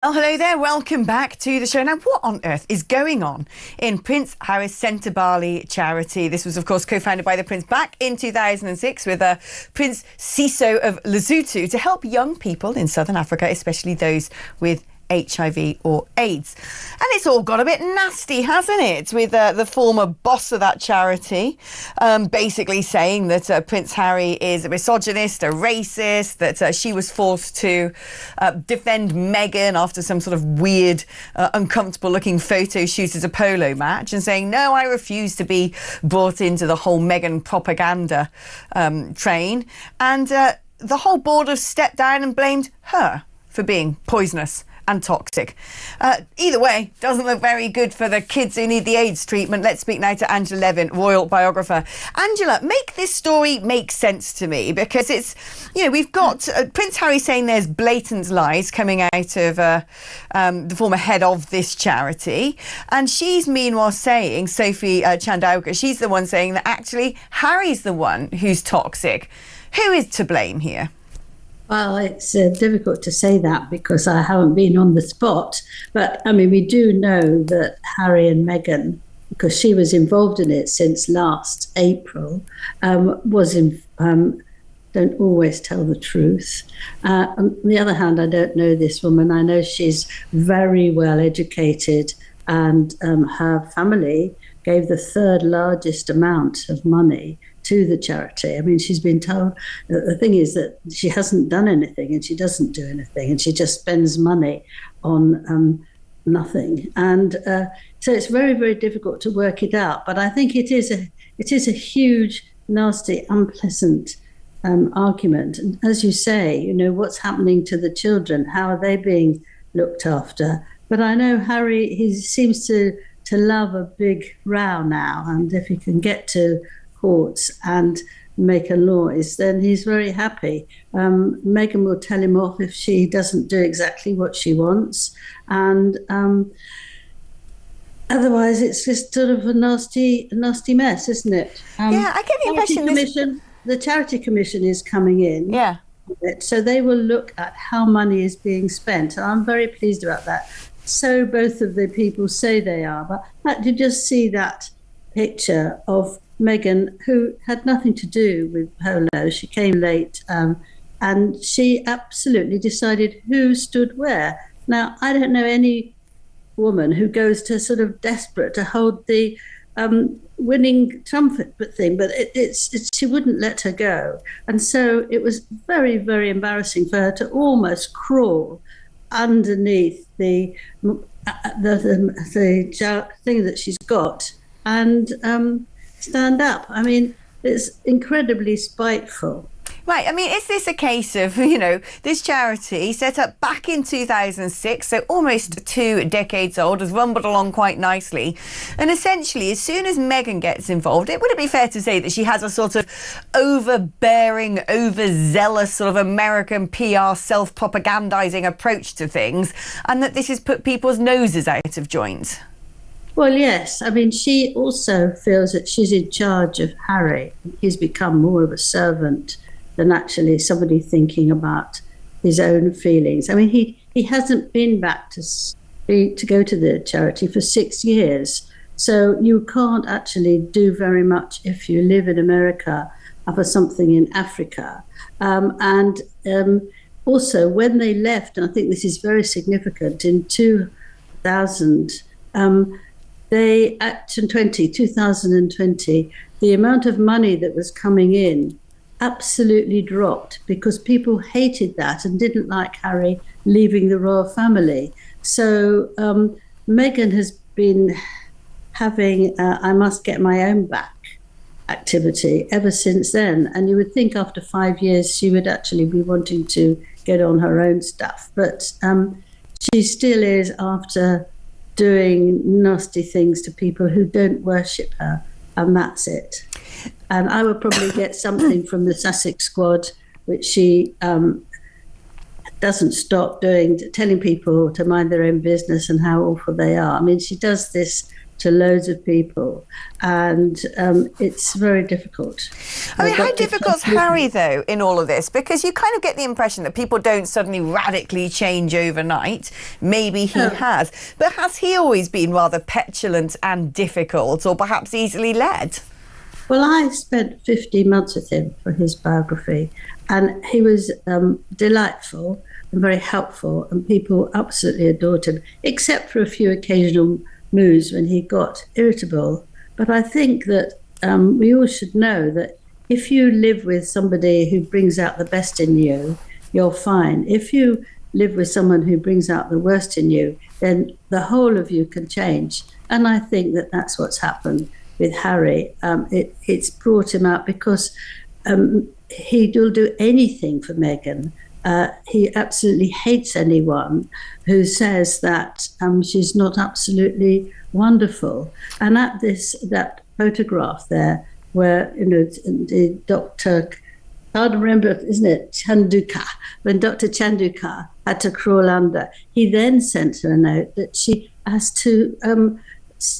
Well, hello there. Welcome back to the show. Now, what on earth is going on in Prince Harry's Sentebale charity? This was, of course, co-founded by the Prince back in 2006 with Prince Siso of Lesotho to help young people in Southern Africa, especially those with HIV or AIDS. And it's all got a bit nasty, hasn't it? With the former boss of that charity basically saying that Prince Harry is a misogynist, a racist, that she was forced to defend Meghan after some sort of weird, uncomfortable looking photo shoot at a polo match, and saying, no, I refuse to be brought into the whole Meghan propaganda train. And the whole board have stepped down and blamed her for being poisonous and toxic. Either way, doesn't look very good for the kids who need the AIDS treatment. Let's speak now to Angela Levin, royal biographer. Angela, make this story make sense to me, because it's, you know, we've got Prince Harry saying there's blatant lies coming out of the former head of this charity, and she's meanwhile saying, Sophie Chandauka, she's the one saying that actually Harry's the one who's toxic. Who is to blame here? Well, it's difficult to say that because I haven't been on the spot. But, I mean, we do know that Harry and Meghan, because she was involved in it since last April, don't always tell the truth. On the other hand, I don't know this woman. I know she's very well educated, and her family gave the third largest amount of money to the charity. I mean, she's been told that the thing is that she hasn't done anything, and she doesn't do anything, and she just spends money on nothing. And so it's very, very difficult to work it out. But I think it is a huge, nasty, unpleasant argument. And as you say, you know, what's happening to the children? How are they being looked after? But I know Harry, he seems to love a big row now, and if he can get to courts and make a noise, then he's very happy. Meghan will tell him off if she doesn't do exactly what she wants, and otherwise it's just sort of a nasty mess, isn't it? Yeah, I get the impression the Charity Commission is coming in. Yeah. So they will look at how money is being spent, and I'm very pleased about that. So both of the people say they are, but you just see that picture of Meghan, who had nothing to do with polo. She came late, and she absolutely decided who stood where. Now, I don't know any woman who goes to sort of desperate to hold the winning trumpet thing, but she wouldn't let her go. And so it was very, very embarrassing for her to almost crawl underneath the thing that she's got and stand up. I mean, it's incredibly spiteful. Right. I mean, is this a case of, you know, this charity set up back in 2006, so almost 2 decades old, has rumbled along quite nicely. And essentially, as soon as Meghan gets involved, would it be fair to say that she has a sort of overbearing, overzealous sort of American PR self-propagandizing approach to things, and that this has put people's noses out of joint? Well, yes. I mean, she also feels that she's in charge of Harry. He's become more of a servant than actually somebody thinking about his own feelings. I mean, he hasn't been back to go to the charity for 6 years. So you can't actually do very much if you live in America for something in Africa. Also, when they left, and I think this is very significant, in 2000, 2020, the amount of money that was coming in absolutely dropped because people hated that and didn't like Harry leaving the royal family. So Meghan has been having I must get my own back activity ever since then. And you would think after 5 years she would actually be wanting to get on her own stuff. But she still is after doing nasty things to people who don't worship her, and that's it. And I would probably get something from the Sussex squad, which she doesn't stop doing, telling people to mind their own business and how awful they are. I mean, she does this to loads of people, and it's very difficult. I mean, how difficult's Harry, though, in all of this? Because you kind of get the impression that people don't suddenly radically change overnight. Maybe he has. But has he always been rather petulant and difficult, or perhaps easily led? Well, I spent 15 months with him for his biography, and he was delightful and very helpful, and people absolutely adored him, except for a few occasional moods when he got irritable. But I think that we all should know that if you live with somebody who brings out the best in you, you're fine. If you live with someone who brings out the worst in you, then the whole of you can change. And I think that that's what's happened with Harry. It's brought him out because he will do anything for Meghan. He absolutely hates anyone who says that she's not absolutely wonderful. And at that photograph there, where the Dr. I remember, isn't it, Chanduka, when Dr. Chanduka had to crawl under, he then sent her a note that she has to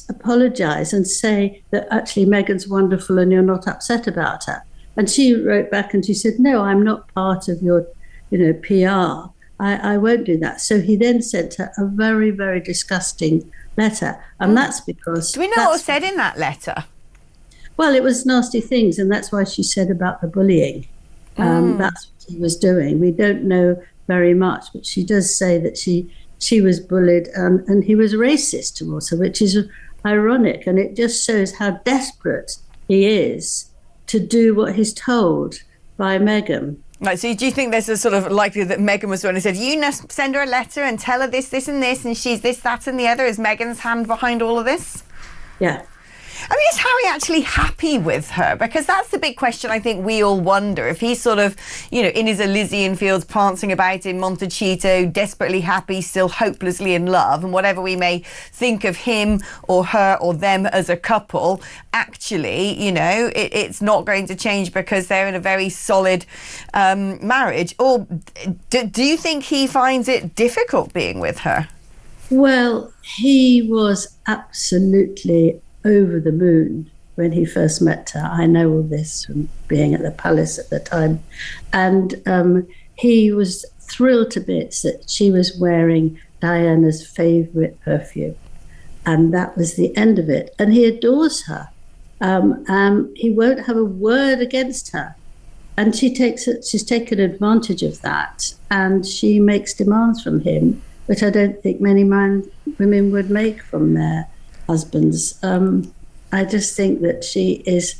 apologise and say that actually Meghan's wonderful and you're not upset about her. And she wrote back and she said, no, I'm not part of your PR. I won't do that. So he then sent her a very, very disgusting letter. And that's because... Do we know what was said in that letter? Well, it was nasty things. And that's why she said about the bullying. That's what he was doing. We don't know very much, but she does say that she was bullied and he was racist towards her, which is ironic. And it just shows how desperate he is to do what he's told by Meghan. Right, so do you think there's a sort of likelihood that Meghan was the one who said, you send her a letter and tell her this, this and this, and she's this, that and the other? Is Meghan's hand behind all of this? Yeah. I mean, is Harry actually happy with her? Because that's the big question I think we all wonder. If he's sort of, in his Elysian fields, prancing about in Montecito, desperately happy, still hopelessly in love, and whatever we may think of him or her or them as a couple, actually, it's not going to change because they're in a very solid marriage. Or do you think he finds it difficult being with her? Well, he was absolutely over the moon when he first met her. I know all this from being at the palace at the time. And he was thrilled to bits that she was wearing Diana's favourite perfume. And that was the end of it. And he adores her. He won't have a word against her. And she's taken advantage of that. And she makes demands from him, which I don't think many women would make from their husbands. I just think that she is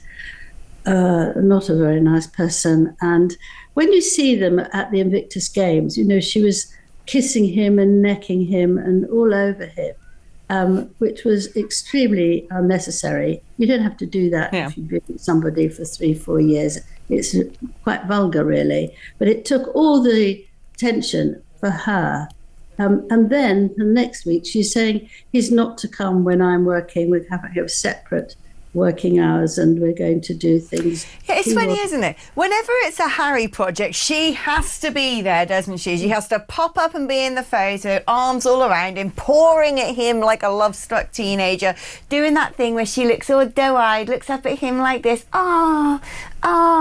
not a very nice person. And when you see them at the Invictus Games, she was kissing him and necking him and all over him, which was extremely unnecessary. You don't have to do that if you've been with somebody for 3-4 years. It's quite vulgar, really. But it took all the attention for her. And then the next week, she's saying he's not to come when I'm working. We have separate working hours and we're going to do things. Yeah, it's funny, isn't it? Whenever it's a Harry project, she has to be there, doesn't she? She has to pop up and be in the photo, arms all around him, pouring at him like a love-struck teenager, doing that thing where she looks all doe-eyed, looks up at him like this,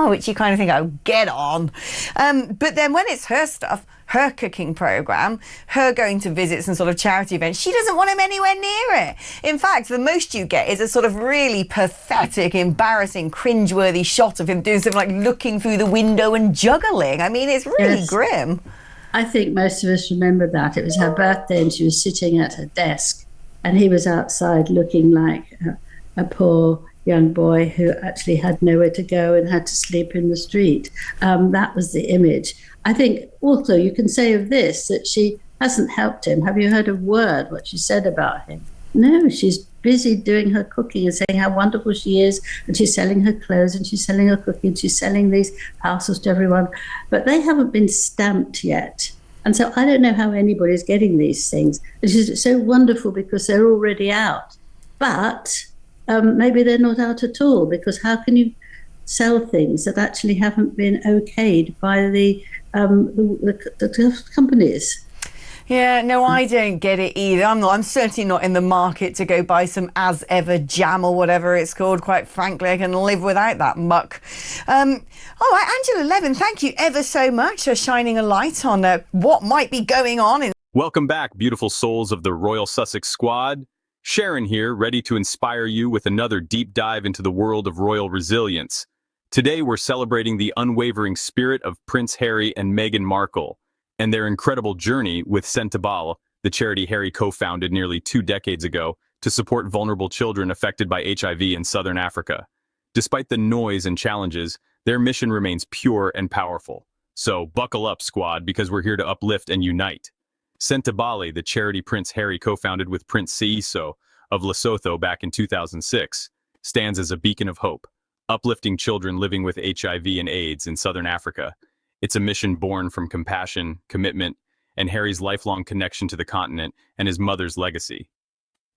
which you kind of think, oh, get on. But then when it's her stuff, her cooking programme, her going to visits and sort of charity events, she doesn't want him anywhere near it. In fact, the most you get is a sort of really pathetic, embarrassing, cringeworthy shot of him doing something like looking through the window and juggling. I mean, it's really grim. I think most of us remember that. It was her birthday and she was sitting at her desk and he was outside looking like a poor young boy who actually had nowhere to go and had to sleep in the street. That was the image. I think also you can say of this that she hasn't helped him. Have you heard a word what she said about him? No, she's busy doing her cooking and saying how wonderful she is, and she's selling her clothes and she's selling her cooking, she's selling these parcels to everyone, but they haven't been stamped yet. And so I don't know how anybody's getting these things. It's just so wonderful because they're already out. But maybe they're not out at all, because how can you sell things that actually haven't been okayed by the companies? Yeah, no, I don't get it either. I'm certainly not in the market to go buy some as ever jam or whatever it's called. Quite frankly, I can live without that muck. All right, Angela Levin, thank you ever so much for shining a light on what might be going on in. Welcome back, beautiful souls of the Royal Sussex Squad. Sharon here, ready to inspire you with another deep dive into the world of royal resilience. Today, we're celebrating the unwavering spirit of Prince Harry and Meghan Markle and their incredible journey with Sentebale, the charity Harry co-founded nearly 2 decades ago to support vulnerable children affected by HIV in southern Africa. Despite the noise and challenges, their mission remains pure and powerful. So buckle up, squad, because we're here to uplift and unite. Sentebale, the charity Prince Harry co-founded with Prince Seiso of Lesotho back in 2006, stands as a beacon of hope, uplifting children living with HIV and AIDS in southern Africa. It's a mission born from compassion, commitment, and Harry's lifelong connection to the continent and his mother's legacy.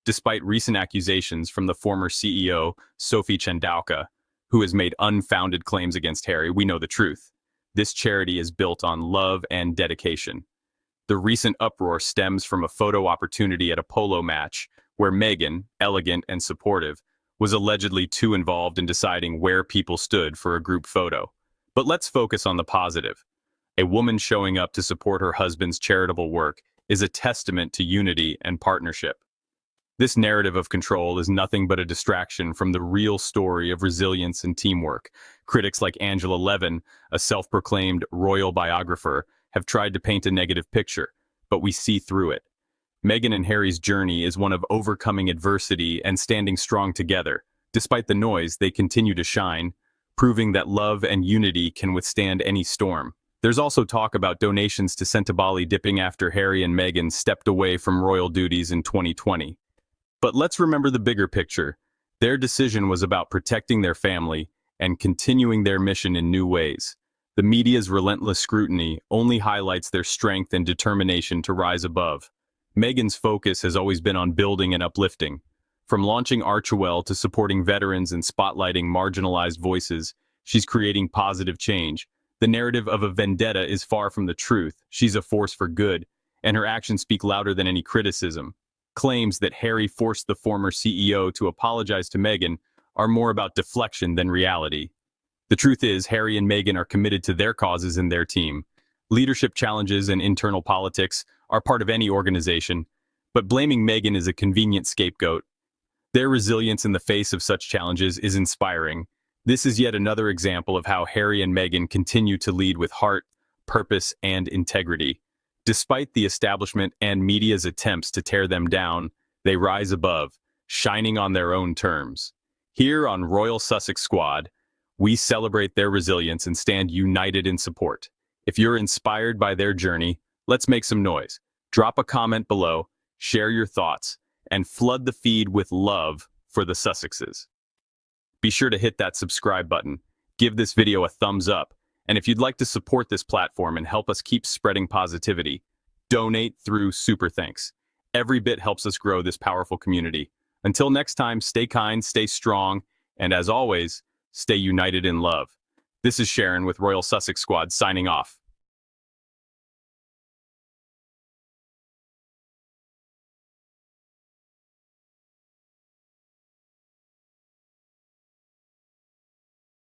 Despite recent accusations from the former CEO, Sophie Chandauka, who has made unfounded claims against Harry, we know the truth. This charity is built on love and dedication. The recent uproar stems from a photo opportunity at a polo match where Meghan, elegant and supportive, was allegedly too involved in deciding where people stood for a group photo. But let's focus on the positive. A woman showing up to support her husband's charitable work is a testament to unity and partnership. This narrative of control is nothing but a distraction from the real story of resilience and teamwork. Critics like Angela Levin, a self-proclaimed royal biographer, have tried to paint a negative picture, but we see through it. Meghan and Harry's journey is one of overcoming adversity and standing strong together. Despite the noise, they continue to shine, proving that love and unity can withstand any storm. There's also talk about donations to Sentebale dipping after Harry and Meghan stepped away from royal duties in 2020. But let's remember the bigger picture. Their decision was about protecting their family and continuing their mission in new ways. The media's relentless scrutiny only highlights their strength and determination to rise above. Meghan's focus has always been on building and uplifting. From launching Archewell to supporting veterans and spotlighting marginalized voices, she's creating positive change. The narrative of a vendetta is far from the truth. She's a force for good, and her actions speak louder than any criticism. Claims that Harry forced the former CEO to apologize to Meghan are more about deflection than reality. The truth is, Harry and Meghan are committed to their causes and their team. Leadership challenges and internal politics are part of any organization, but blaming Meghan is a convenient scapegoat. Their resilience in the face of such challenges is inspiring. This is yet another example of how Harry and Meghan continue to lead with heart, purpose, and integrity. Despite the establishment and media's attempts to tear them down, they rise above, shining on their own terms. Here on Royal Sussex Squad, we celebrate their resilience and stand united in support. If you're inspired by their journey, let's make some noise. Drop a comment below, share your thoughts, and flood the feed with love for the Sussexes. Be sure to hit that subscribe button, give this video a thumbs up, and if you'd like to support this platform and help us keep spreading positivity, donate through Super Thanks. Every bit helps us grow this powerful community. Until next time, stay kind, stay strong, and as always, stay united in love. This is Sharon with Royal Sussex Squad signing off.